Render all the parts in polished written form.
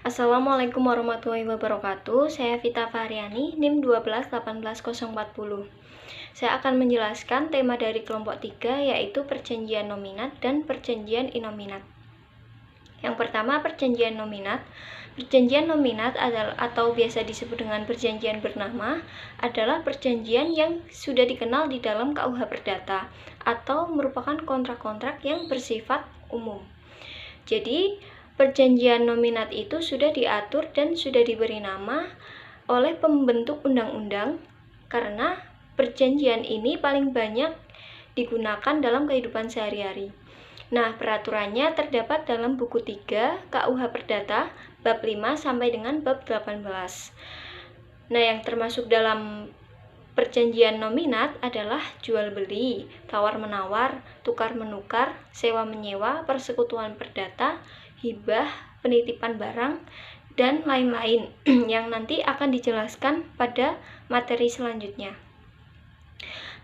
Assalamualaikum warahmatullahi wabarakatuh. Saya Vita Fahriani, NIM 1218040. Saya akan menjelaskan tema dari kelompok 3, yaitu perjanjian nominat dan perjanjian inominat. Yang pertama, perjanjian nominat. Perjanjian nominat adalah, atau biasa disebut dengan perjanjian bernama, adalah perjanjian yang sudah dikenal di dalam KUH Perdata atau merupakan kontrak-kontrak yang bersifat umum. Jadi, perjanjian nominat itu sudah diatur dan sudah diberi nama oleh pembentuk undang-undang karena perjanjian ini paling banyak digunakan dalam kehidupan sehari-hari. Nah, peraturannya terdapat dalam buku 3 KUH Perdata bab 5 sampai dengan bab 18. Nah, yang termasuk dalam perjanjian nominat adalah jual beli, tawar menawar, tukar menukar, sewa menyewa, persekutuan perdata, hibah, penitipan barang, dan lain-lain yang nanti akan dijelaskan pada materi selanjutnya.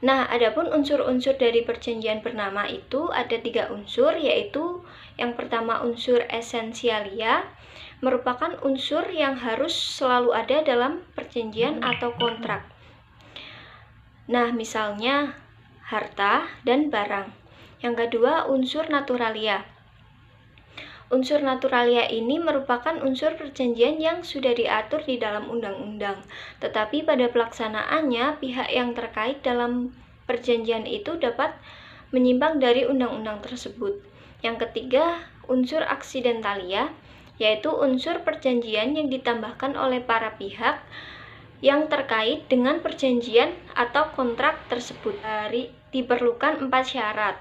Nah, adapun unsur-unsur dari perjanjian bernama itu ada 3 unsur, yaitu yang pertama unsur esensialia, merupakan unsur yang harus selalu ada dalam perjanjian atau kontrak. Nah, misalnya harta dan barang. Yang kedua, unsur naturalia. Unsur naturalia ini merupakan unsur perjanjian yang sudah diatur di dalam undang-undang, tetapi pada pelaksanaannya pihak yang terkait dalam perjanjian itu dapat menyimpang dari undang-undang tersebut. Yang ketiga, unsur aksidentalia, yaitu unsur perjanjian yang ditambahkan oleh para pihak yang terkait dengan perjanjian atau kontrak tersebut. Diperlukan 4 syarat.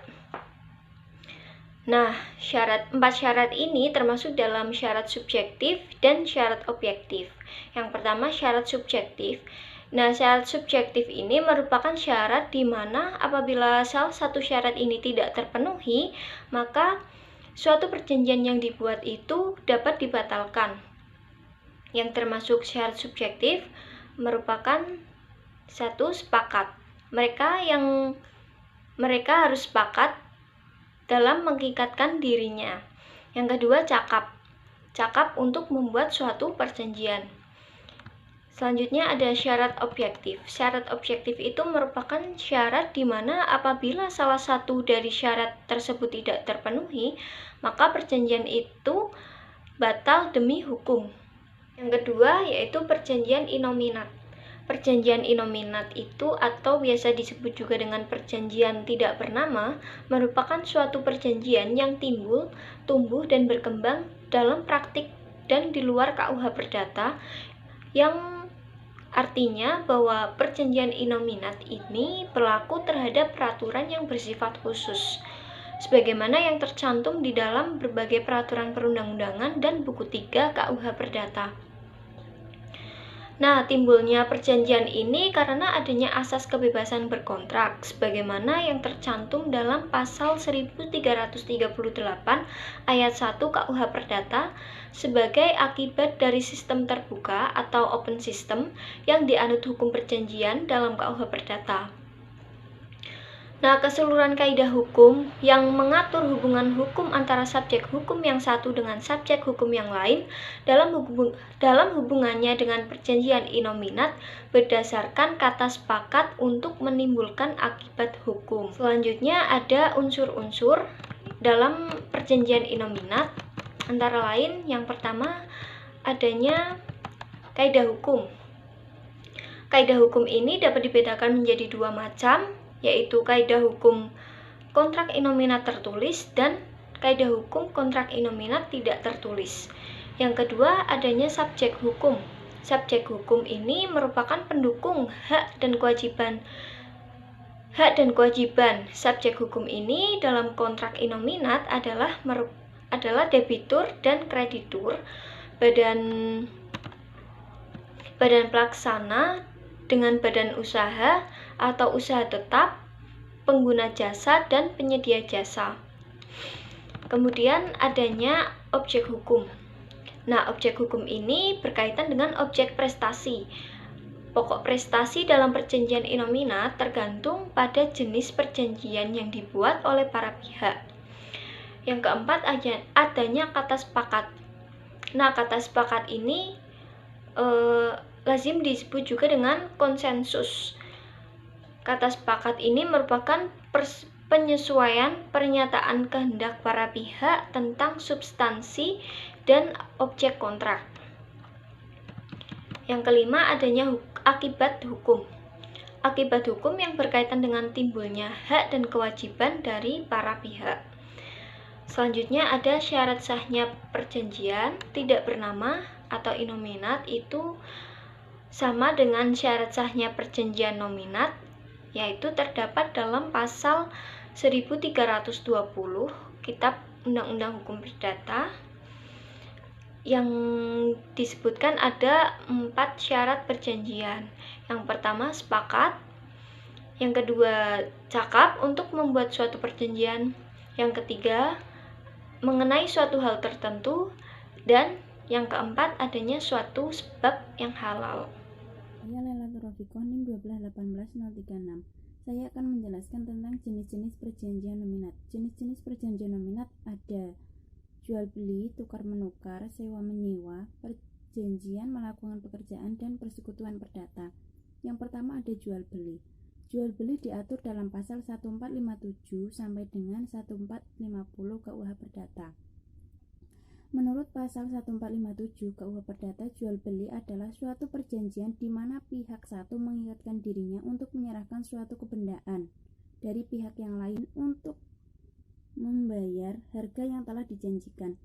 Nah, 4 syarat ini termasuk dalam syarat subjektif dan syarat objektif. Yang pertama, syarat subjektif. Nah, syarat subjektif ini merupakan syarat di mana apabila salah satu syarat ini tidak terpenuhi, maka suatu perjanjian yang dibuat itu dapat dibatalkan. Yang termasuk syarat subjektif merupakan 1. Sepakat. Mereka harus sepakat dalam mengikatkan dirinya. Yang kedua, cakap untuk membuat suatu perjanjian. Selanjutnya ada syarat objektif. Syarat objektif itu merupakan syarat di mana apabila salah satu dari syarat tersebut tidak terpenuhi, maka perjanjian itu batal demi hukum. Yang kedua yaitu perjanjian inominat. Perjanjian inominat itu atau biasa disebut juga dengan perjanjian tidak bernama, merupakan suatu perjanjian yang timbul, tumbuh, dan berkembang dalam praktik dan di luar KUH Perdata, yang artinya bahwa perjanjian inominat ini berlaku terhadap peraturan yang bersifat khusus, sebagaimana yang tercantum di dalam berbagai peraturan perundang-undangan dan buku 3 KUH Perdata. Nah, timbulnya perjanjian ini karena adanya asas kebebasan berkontrak, sebagaimana yang tercantum dalam pasal 1338 ayat 1 KUH Perdata sebagai akibat dari sistem terbuka atau open system yang dianut hukum perjanjian dalam KUH Perdata. Nah, keseluruhan kaidah hukum yang mengatur hubungan hukum antara subjek hukum yang satu dengan subjek hukum yang lain dalam hubungannya dengan perjanjian inominat berdasarkan kata sepakat untuk menimbulkan akibat hukum. Selanjutnya ada unsur-unsur dalam perjanjian inominat, antara lain yang pertama adanya kaidah hukum. Kaidah hukum ini dapat dibedakan menjadi 2 macam, yaitu kaidah hukum kontrak inominat tertulis dan kaidah hukum kontrak inominat tidak tertulis. Yang kedua, adanya subjek hukum. Subjek hukum ini merupakan pendukung hak dan kewajiban. Subjek hukum ini dalam kontrak inominat adalah debitur dan kreditur, badan pelaksana dengan badan usaha atau usaha tetap, pengguna jasa, dan penyedia jasa. Kemudian adanya objek hukum. Nah, objek hukum ini berkaitan dengan objek prestasi. Pokok prestasi dalam perjanjian inominat tergantung pada jenis perjanjian yang dibuat oleh para pihak. Yang keempat, adanya kata sepakat. Nah, kata sepakat ini lazim disebut juga dengan konsensus. Kata sepakat ini merupakan penyesuaian pernyataan kehendak para pihak tentang substansi dan objek kontrak. Yang kelima, adanya akibat hukum. Akibat hukum yang berkaitan dengan timbulnya hak dan kewajiban dari para pihak. Selanjutnya ada syarat sahnya perjanjian tidak bernama atau innominat, itu sama dengan syarat sahnya perjanjian nominat, yaitu terdapat dalam pasal 1320 Kitab Undang-Undang Hukum Perdata, yang disebutkan ada 4 syarat perjanjian. Yang pertama, sepakat. Yang kedua, cakap untuk membuat suatu perjanjian. Yang ketiga, mengenai suatu hal tertentu. Dan yang keempat, adanya suatu sebab yang halal. Saya Lailatul Rafiqah NIM 1218036. Saya akan menjelaskan tentang jenis-jenis perjanjian nominat. Jenis-jenis perjanjian nominat ada jual beli, tukar menukar, sewa menyewa, perjanjian melakukan pekerjaan, dan persekutuan perdata. Yang pertama ada jual beli. Jual beli diatur dalam pasal 1457 sampai dengan 1450 KUH Perdata. Menurut pasal 1457 KUH Perdata, jual beli adalah suatu perjanjian di mana pihak satu mengingatkan dirinya untuk menyerahkan suatu kebendaan dari pihak yang lain untuk membayar harga yang telah dijanjikan.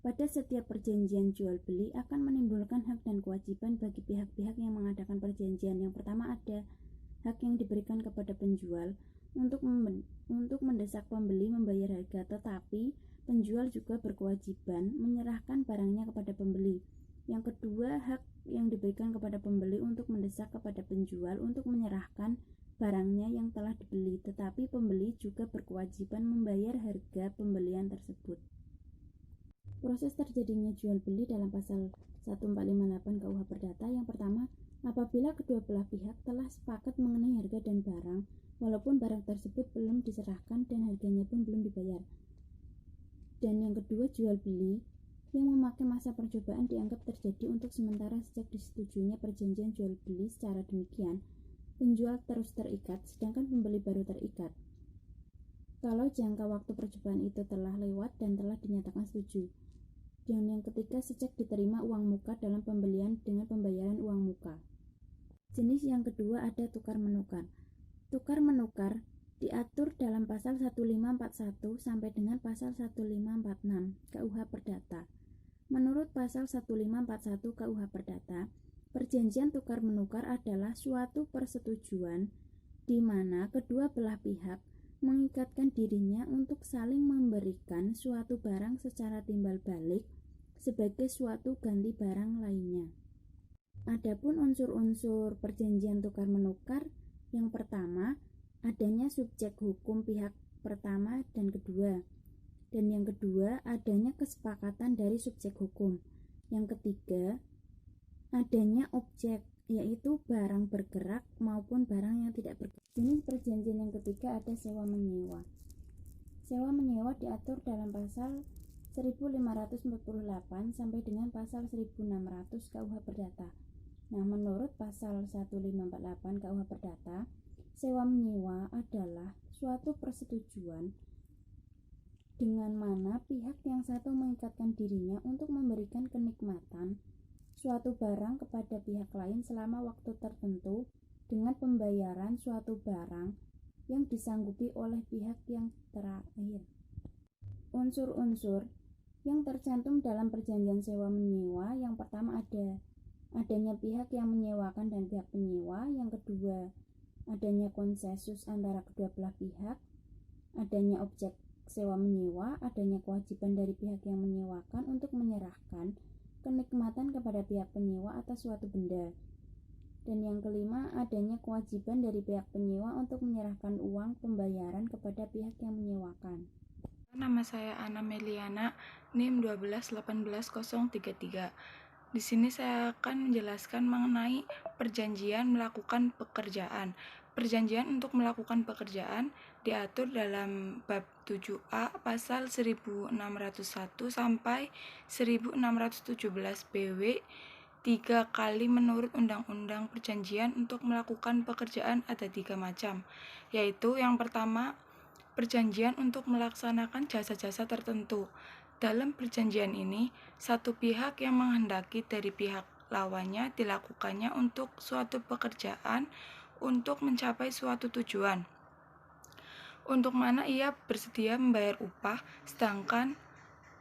Pada setiap perjanjian jual beli akan menimbulkan hak dan kewajiban bagi pihak-pihak yang mengadakan perjanjian. Yang pertama ada hak yang diberikan kepada penjual untuk mendesak pembeli membayar harga, tetapi penjual juga berkewajiban menyerahkan barangnya kepada pembeli. Yang kedua, hak yang diberikan kepada pembeli untuk mendesak kepada penjual untuk menyerahkan barangnya yang telah dibeli, tetapi pembeli juga berkewajiban membayar harga pembelian tersebut. Proses terjadinya jual beli dalam pasal 1458 KUH Perdata. Yang pertama, apabila kedua belah pihak telah sepakat mengenai harga dan barang, walaupun barang tersebut belum diserahkan dan harganya pun belum dibayar. Dan yang kedua, jual beli yang memakai masa percobaan dianggap terjadi untuk sementara sejak disetujuinya perjanjian jual beli. Secara demikian, penjual terus terikat, sedangkan pembeli baru terikat kalau jangka waktu percobaan itu telah lewat dan telah dinyatakan setuju. Dan yang ketiga, sejak diterima uang muka dalam pembelian dengan pembayaran uang muka. Jenis yang kedua ada tukar menukar. Tukar menukar diatur dalam pasal 1541 sampai dengan pasal 1546 KUH Perdata. Menurut pasal 1541 KUH Perdata, perjanjian tukar menukar adalah suatu persetujuan di mana kedua belah pihak mengikatkan dirinya untuk saling memberikan suatu barang secara timbal balik sebagai suatu ganti barang lainnya. Adapun unsur-unsur perjanjian tukar menukar, yang pertama, adanya subjek hukum pihak pertama dan kedua. Dan yang kedua, adanya kesepakatan dari subjek hukum. Yang ketiga, adanya objek, yaitu barang bergerak maupun barang yang tidak bergerak. Jenis perjanjian yang ketiga ada sewa menyewa. Sewa menyewa diatur dalam pasal 1548 sampai dengan pasal 1600 KUH Perdata. Nah, menurut pasal 1548 KUH Perdata, sewa menyewa adalah suatu persetujuan dengan mana pihak yang satu mengikatkan dirinya untuk memberikan kenikmatan suatu barang kepada pihak lain selama waktu tertentu dengan pembayaran suatu barang yang disanggupi oleh pihak yang terakhir. Unsur-unsur yang tercantum dalam perjanjian sewa menyewa, yang pertama adanya pihak yang menyewakan dan pihak penyewa. Yang kedua, adanya konsensus antara kedua belah pihak, adanya objek sewa menyewa, adanya kewajiban dari pihak yang menyewakan untuk menyerahkan kenikmatan kepada pihak penyewa atas suatu benda. Dan yang kelima, adanya kewajiban dari pihak penyewa untuk menyerahkan uang pembayaran kepada pihak yang menyewakan. Nama saya Ana Meliana, NIM 1218033. Di sini saya akan menjelaskan mengenai perjanjian melakukan pekerjaan. Perjanjian untuk melakukan pekerjaan diatur dalam bab 7A pasal 1601 sampai 1617 BW 3 kali menurut Undang-Undang Perjanjian. Untuk melakukan pekerjaan ada 3 macam, yaitu yang pertama, perjanjian untuk melaksanakan jasa-jasa tertentu. Dalam perjanjian ini, satu pihak yang menghendaki dari pihak lawannya dilakukannya untuk suatu pekerjaan untuk mencapai suatu tujuan, untuk mana ia bersedia membayar upah, sedangkan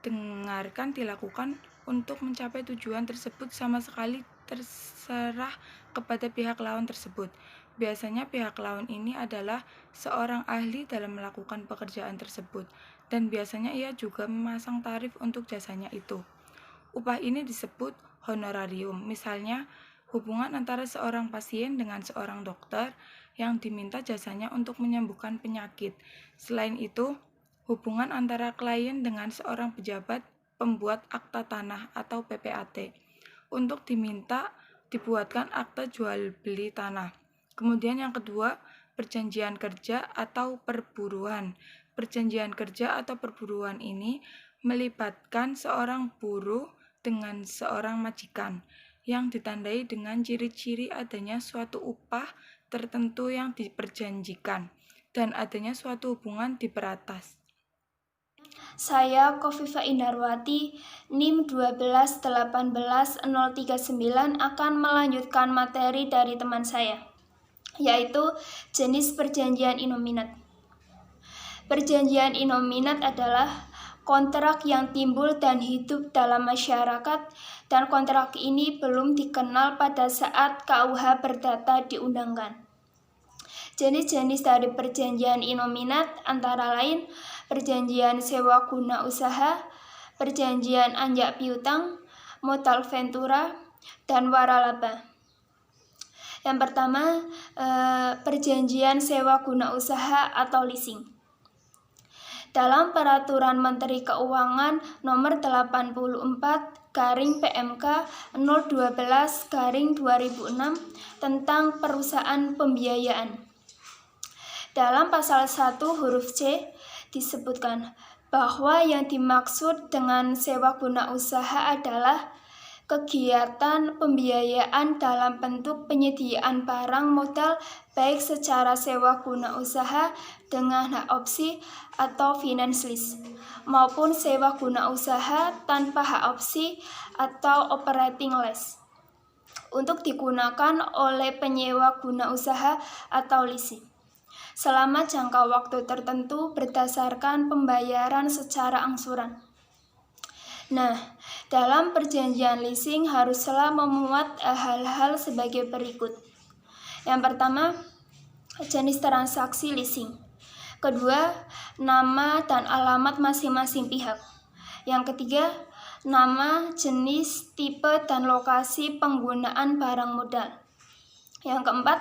dengarkan dilakukan untuk mencapai tujuan tersebut sama sekali terserah kepada pihak lawan tersebut. Biasanya pihak lawan ini adalah seorang ahli dalam melakukan pekerjaan tersebut, dan biasanya ia juga memasang tarif untuk jasanya itu. Upah ini disebut honorarium. Misalnya, hubungan antara seorang pasien dengan seorang dokter yang diminta jasanya untuk menyembuhkan penyakit. Selain itu, hubungan antara klien dengan seorang pejabat pembuat akta tanah atau PPAT untuk diminta dibuatkan akta jual beli tanah. Kemudian yang kedua, perjanjian kerja atau perburuan. Perjanjian kerja atau perburuan ini melibatkan seorang buruh dengan seorang majikan yang ditandai dengan ciri-ciri adanya suatu upah tertentu yang diperjanjikan dan adanya suatu hubungan di peratas. Saya Kofifa Indarwati, NIM 1218039 akan melanjutkan materi dari teman saya, yaitu jenis perjanjian inominat. Perjanjian inominat adalah kontrak yang timbul dan hidup dalam masyarakat, dan kontrak ini belum dikenal pada saat KUH Perdata diundangkan. Jenis-jenis dari perjanjian inominat antara lain perjanjian sewa guna usaha, perjanjian anjak piutang, modal ventura, dan waralaba. Yang pertama, perjanjian sewa guna usaha atau leasing. Dalam Peraturan Menteri Keuangan Nomor 84/PMK 012/2006 tentang perusahaan pembiayaan. Dalam pasal 1 huruf C disebutkan bahwa yang dimaksud dengan sewa guna usaha adalah kegiatan pembiayaan dalam bentuk penyediaan barang modal baik secara sewa guna usaha dengan hak opsi atau finance lease, maupun sewa guna usaha tanpa hak opsi atau operating lease untuk digunakan oleh penyewa guna usaha atau leasing selama jangka waktu tertentu berdasarkan pembayaran secara angsuran. Nah, dalam perjanjian leasing haruslah memuat hal-hal sebagai berikut. Yang pertama, jenis transaksi leasing. Kedua, nama dan alamat masing-masing pihak. Yang ketiga, nama, jenis, tipe, dan lokasi penggunaan barang modal. Yang keempat,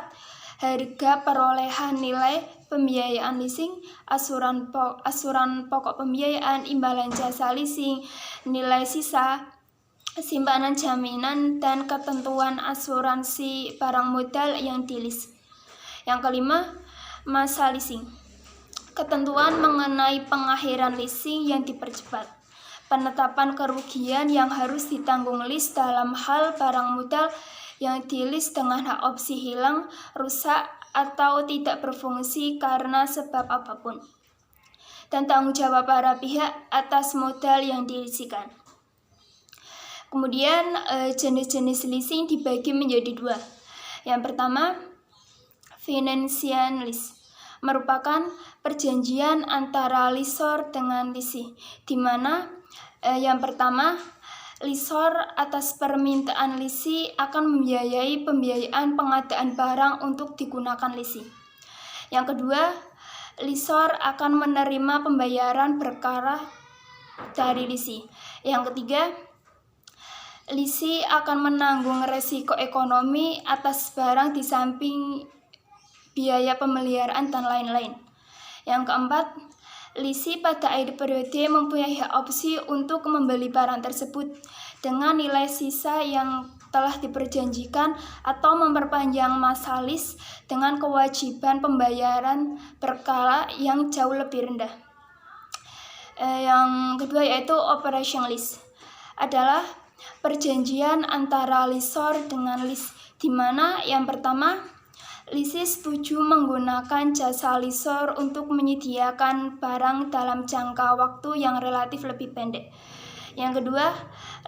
harga perolehan nilai pembiayaan leasing, asuran pokok pembiayaan, imbalan jasa leasing, nilai sisa, simpanan jaminan, dan ketentuan asuransi barang modal yang di-lease. Yang kelima, masa leasing. Ketentuan mengenai pengakhiran leasing yang dipercepat. Penetapan kerugian yang harus ditanggung lease dalam hal barang modal yang di-lease dengan hak opsi hilang, rusak, atau tidak berfungsi karena sebab apapun, dan tanggung jawab para pihak atas modal yang dileasingkan. Kemudian jenis-jenis leasing dibagi menjadi dua. Yang pertama, financial lease merupakan perjanjian antara lessor dengan leasing, di mana yang pertama, lessor atas permintaan leasing akan membiayai pembiayaan pengadaan barang untuk digunakan leasing. Yang kedua, lessor akan menerima pembayaran berkala dari leasing. Yang ketiga, leasing akan menanggung resiko ekonomi atas barang di samping biaya pemeliharaan dan lain-lain. Yang keempat, leasing pada akhir periode mempunyai hak opsi untuk membeli barang tersebut dengan nilai sisa yang telah diperjanjikan atau memperpanjang masa lease dengan kewajiban pembayaran berkala yang jauh lebih rendah. Yang kedua yaitu operation lease adalah perjanjian antara lessor dengan lease, di mana yang pertama lessee setuju menggunakan jasa lessor untuk menyediakan barang dalam jangka waktu yang relatif lebih pendek. Yang kedua,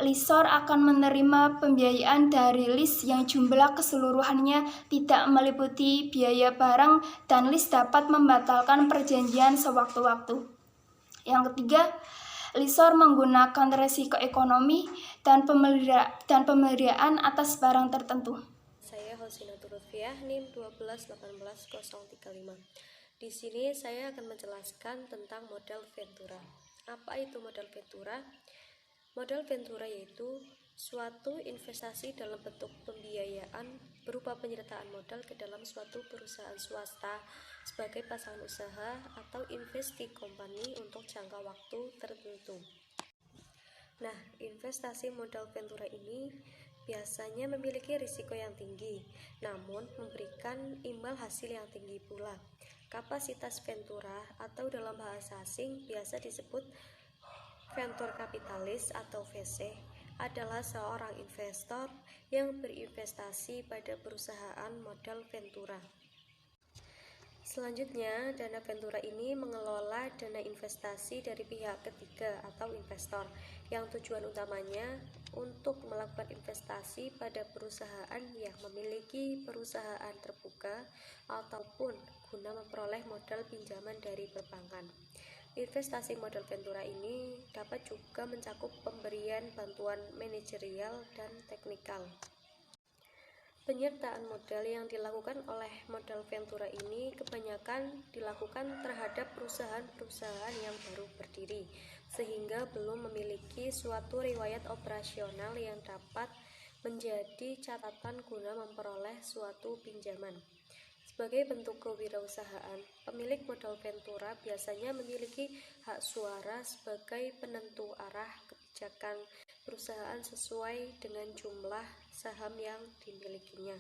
lessor akan menerima pembiayaan dari lease yang jumlah keseluruhannya tidak meliputi biaya barang dan lease dapat membatalkan perjanjian sewaktu-waktu. Yang ketiga, lessor menggunakan resiko ekonomi dan pemberian atas barang tertentu. Saya Hosinatul Lutfiah, NIM 1218035. Di sini saya akan menjelaskan tentang modal Ventura. Apa itu modal Ventura? Modal Ventura yaitu suatu investasi dalam bentuk pembiayaan berupa penyertaan modal ke dalam suatu perusahaan swasta sebagai pasangan usaha atau investee company untuk jangka waktu tertentu. Nah, investasi modal Ventura ini biasanya memiliki risiko yang tinggi, namun memberikan imbal hasil yang tinggi pula. Kapasitas Ventura atau dalam bahasa asing biasa disebut venture capitalist atau VC adalah seorang investor yang berinvestasi pada perusahaan modal Ventura. Selanjutnya, dana Ventura ini mengelola dana investasi dari pihak ketiga atau investor yang tujuan utamanya untuk melakukan investasi pada perusahaan yang memiliki perusahaan terbuka ataupun guna memperoleh modal pinjaman dari perbankan. Investasi modal Ventura ini dapat juga mencakup pemberian bantuan manajerial dan teknikal. Penyertaan modal yang dilakukan oleh modal Ventura ini kebanyakan dilakukan terhadap perusahaan-perusahaan yang baru berdiri, sehingga belum memiliki suatu riwayat operasional yang dapat menjadi catatan guna memperoleh suatu pinjaman. Sebagai bentuk kewirausahaan, pemilik modal Ventura biasanya memiliki hak suara sebagai penentu arah kebijakan perusahaan sesuai dengan jumlah saham yang dimilikinya.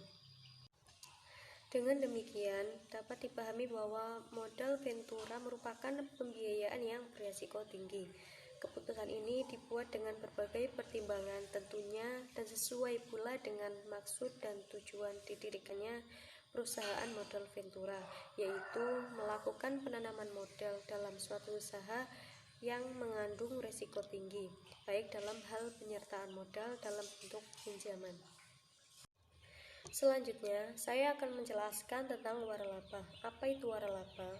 Dengan demikian, dapat dipahami bahwa modal Ventura merupakan pembiayaan yang berisiko tinggi. Keputusan ini dibuat dengan berbagai pertimbangan tentunya dan sesuai pula dengan maksud dan tujuan didirikannya perusahaan modal Ventura, yaitu melakukan penanaman modal dalam suatu usaha yang mengandung risiko tinggi, baik dalam hal penyertaan modal dalam bentuk pinjaman. Selanjutnya, saya akan menjelaskan tentang waralaba. Apa itu waralaba?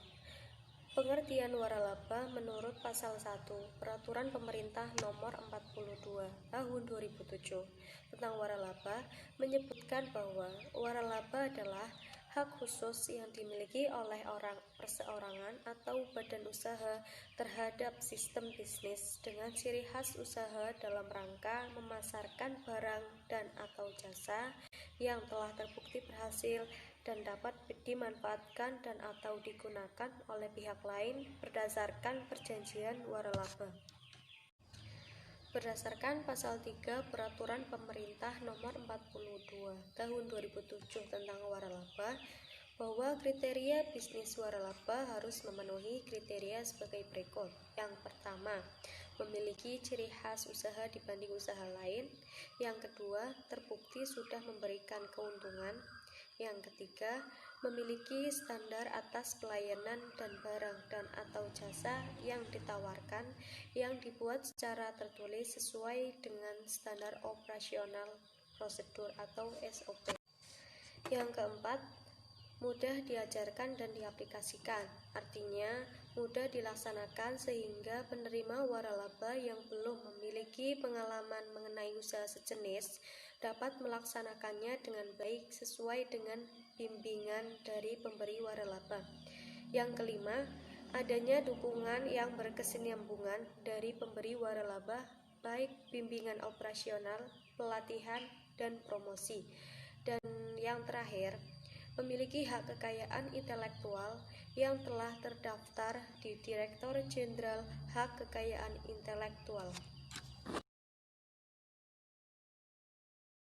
Pengertian waralaba menurut pasal 1 Peraturan Pemerintah Nomor 42 Tahun 2007 tentang waralaba menyebutkan bahwa waralaba adalah hak khusus yang dimiliki oleh orang perseorangan atau badan usaha terhadap sistem bisnis dengan ciri khas usaha dalam rangka memasarkan barang dan atau jasa yang telah terbukti berhasil dan dapat dimanfaatkan dan atau digunakan oleh pihak lain berdasarkan perjanjian waralaba. Berdasarkan pasal 3 Peraturan Pemerintah Nomor 42 Tahun 2007 tentang waralaba, bahwa kriteria bisnis waralaba harus memenuhi kriteria sebagai berikut. Yang pertama, memiliki ciri khas usaha dibanding usaha lain. Yang kedua, terbukti sudah memberikan keuntungan. Yang ketiga, memiliki standar atas pelayanan dan barang dan atau jasa yang ditawarkan yang dibuat secara tertulis sesuai dengan standar operasional prosedur atau SOP. Yang keempat, mudah diajarkan dan diaplikasikan, artinya mudah dilaksanakan sehingga penerima waralaba yang belum memiliki pengalaman mengenai usaha sejenis dapat melaksanakannya dengan baik sesuai dengan bimbingan dari pemberi waralaba. Yang kelima, adanya dukungan yang berkesinambungan dari pemberi waralaba, baik bimbingan operasional, pelatihan, dan promosi. Dan yang terakhir, memiliki hak kekayaan intelektual yang telah terdaftar di Direktur Jenderal Hak Kekayaan Intelektual.